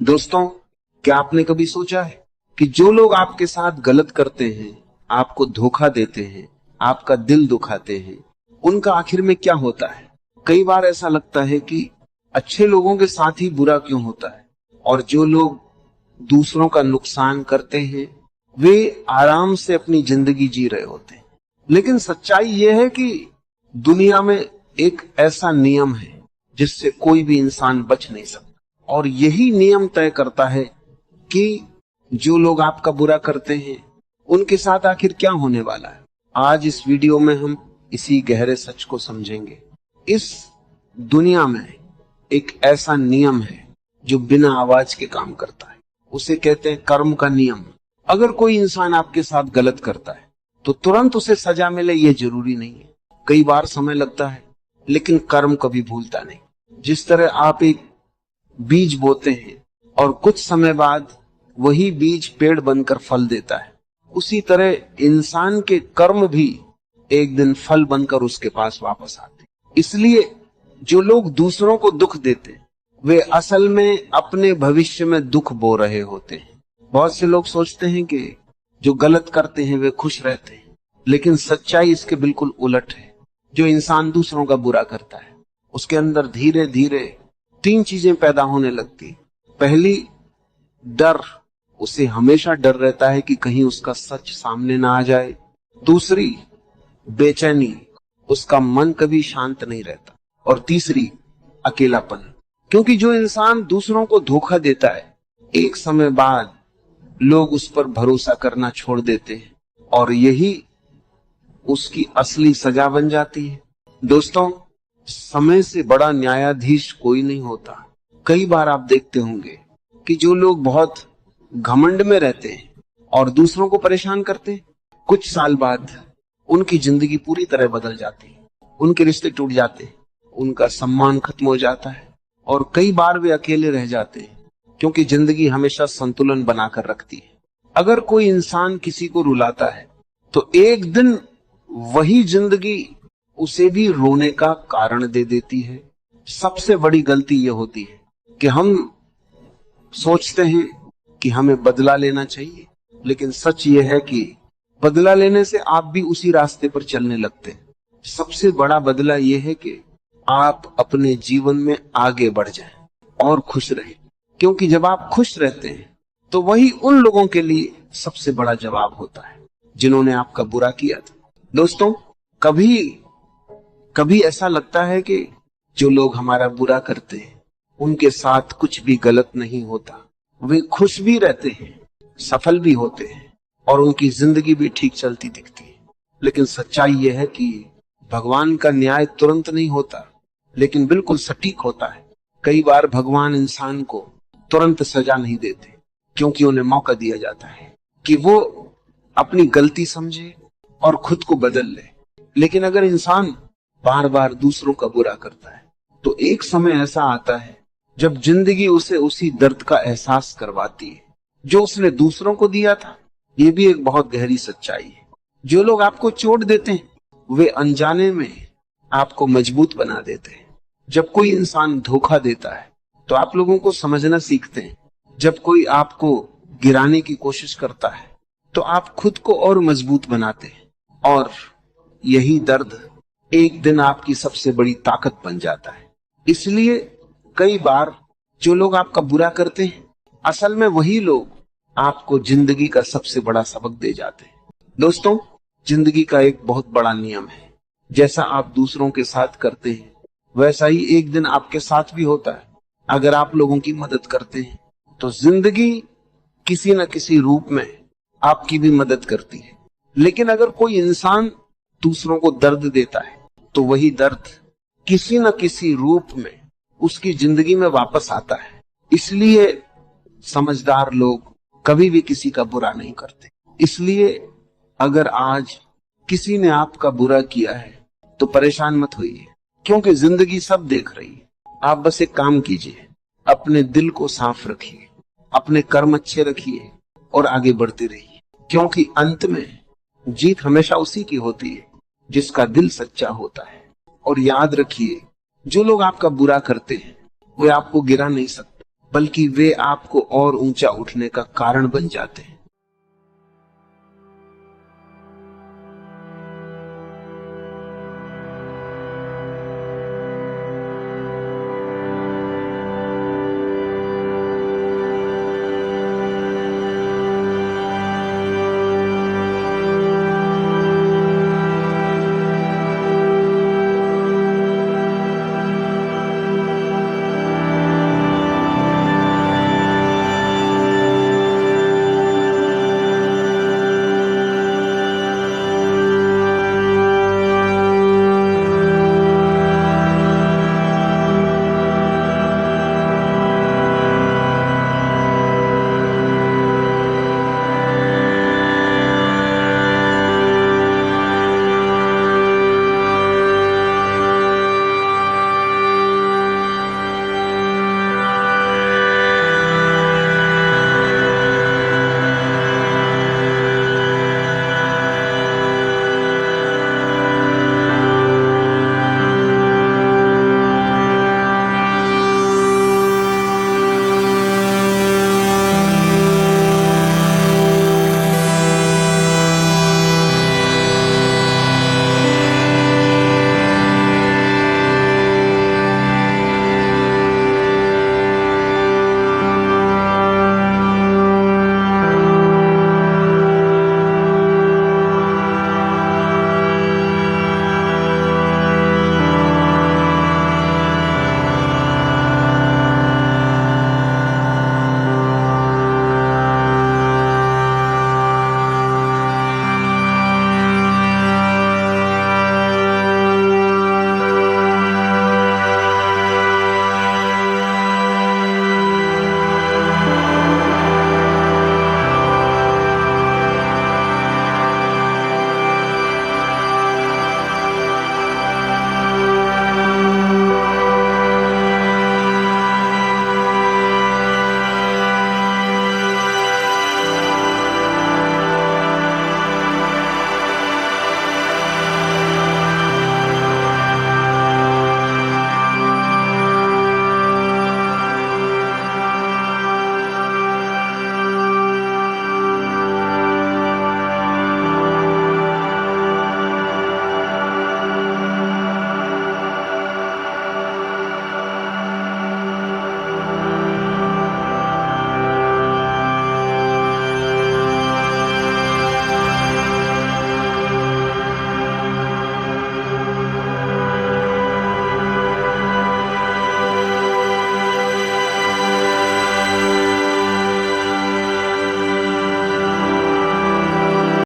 दोस्तों, क्या आपने कभी सोचा है कि जो लोग आपके साथ गलत करते हैं, आपको धोखा देते हैं, आपका दिल दुखाते हैं, उनका आखिर में क्या होता है? कई बार ऐसा लगता है कि अच्छे लोगों के साथ ही बुरा क्यों होता है, और जो लोग दूसरों का नुकसान करते हैं वे आराम से अपनी जिंदगी जी रहे होते हैं। लेकिन सच्चाई यह है कि दुनिया में एक ऐसा नियम है जिससे कोई भी इंसान बच नहीं सकता, और यही नियम तय करता है कि जो लोग आपका बुरा करते हैं उनके साथ आखिर क्या होने वाला है। आज इस वीडियो में हम इसी गहरे सच को समझेंगे। इस दुनिया में एक ऐसा नियम है जो बिना आवाज के काम करता है, उसे कहते हैं कर्म का नियम। अगर कोई इंसान आपके साथ गलत करता है तो तुरंत उसे सजा मिले ये जरूरी नहीं है। कई बार समय लगता है, लेकिन कर्म कभी भूलता नहीं। जिस तरह आप एक बीज बोते हैं और कुछ समय बाद वही बीज पेड़ बनकर फल देता है, उसी तरह इंसान के कर्म भी एक दिन फल बनकर उसके पास वापस आते। इसलिए जो लोग दूसरों को दुख देते वे असल में अपने भविष्य में दुख बो रहे होते हैं। बहुत से लोग सोचते हैं कि जो गलत करते हैं वे खुश रहते हैं, लेकिन सच्चाई इसके बिल्कुल उलट है। जो इंसान दूसरों का बुरा करता है उसके अंदर धीरे धीरे तीन चीजें पैदा होने लगती। पहली, डर। उसे हमेशा डर रहता है कि कहीं उसका सच सामने ना आ जाए। दूसरी, बेचैनी। उसका मन कभी शांत नहीं रहता। और तीसरी, अकेलापन। क्योंकि जो इंसान दूसरों को धोखा देता है, एक समय बाद लोग उस पर भरोसा करना छोड़ देते हैं, और यही उसकी असली सजा बन जाती है। दोस्तों, समय से बड़ा न्यायाधीश कोई नहीं होता। कई बार आप देखते होंगे कि जो लोग बहुत घमंड में रहते हैं और दूसरों को परेशान करते हैं, कुछ साल बाद उनकी जिंदगी पूरी तरह बदल जाती है। उनके रिश्ते टूट जाते हैं, उनका सम्मान खत्म हो जाता है, और कई बार वे अकेले रह जाते हैं, क्योंकि जिंदगी हमेशा संतुलन बनाकर रखती है। अगर कोई इंसान किसी को रुलाता है तो एक दिन वही जिंदगी उसे भी रोने का कारण दे देती है। सबसे बड़ी गलती यह होती है कि हम सोचते हैं कि हमें बदला लेना चाहिए, लेकिन सच यह है कि बदला लेने से आप भी उसी रास्ते पर चलने लगते हैं। सबसे बड़ा बदला यह है कि आप अपने जीवन में आगे बढ़ जाएं और खुश रहें, क्योंकि जब आप खुश रहते हैं तो वही उन लोगों के लिए सबसे बड़ा जवाब होता है जिन्होंने आपका बुरा किया था। दोस्तों, कभी कभी ऐसा लगता है कि जो लोग हमारा बुरा करते हैं उनके साथ कुछ भी गलत नहीं होता। वे खुश भी रहते हैं, सफल भी होते हैं, और उनकी जिंदगी भी ठीक चलती दिखती है। लेकिन सच्चाई यह है कि भगवान का न्याय तुरंत नहीं होता, लेकिन बिल्कुल सटीक होता है। कई बार भगवान इंसान को तुरंत सजा नहीं देते, क्योंकि उन्हें मौका दिया जाता है कि वो अपनी गलती समझे और खुद को बदल ले। लेकिन अगर इंसान बार बार दूसरों का बुरा करता है तो एक समय ऐसा आता है जब जिंदगी उसे उसी दर्द का एहसास करवाती है जो उसने दूसरों को दिया था। ये भी एक बहुत गहरी सच्चाई है। जो लोग आपको चोट देते हैं वे अनजाने में आपको मजबूत बना देते हैं। जब कोई इंसान धोखा देता है तो आप लोगों को समझना सीखते हैं। जब कोई आपको गिराने की कोशिश करता है तो आप खुद को और मजबूत बनाते हैं, और यही दर्द एक दिन आपकी सबसे बड़ी ताकत बन जाता है। इसलिए कई बार जो लोग आपका बुरा करते हैं असल में वही लोग आपको जिंदगी का सबसे बड़ा सबक दे जाते हैं। दोस्तों, जिंदगी का एक बहुत बड़ा नियम है, जैसा आप दूसरों के साथ करते हैं वैसा ही एक दिन आपके साथ भी होता है। अगर आप लोगों की मदद करते हैं तो जिंदगी किसी न किसी रूप में आपकी भी मदद करती है। लेकिन अगर कोई इंसान दूसरों को दर्द देता है तो वही दर्द किसी न किसी रूप में उसकी जिंदगी में वापस आता है। इसलिए समझदार लोग कभी भी किसी का बुरा नहीं करते। इसलिए अगर आज किसी ने आपका बुरा किया है तो परेशान मत होइए, क्योंकि जिंदगी सब देख रही है। आप बस एक काम कीजिए, अपने दिल को साफ रखिए, अपने कर्म अच्छे रखिए और आगे बढ़ते रहिए, क्योंकि अंत में जीत हमेशा उसी की होती है जिसका दिल सच्चा होता है। और याद रखिए, जो लोग आपका बुरा करते हैं वे आपको गिरा नहीं सकते, बल्कि वे आपको और ऊंचा उठने का कारण बन जाते हैं।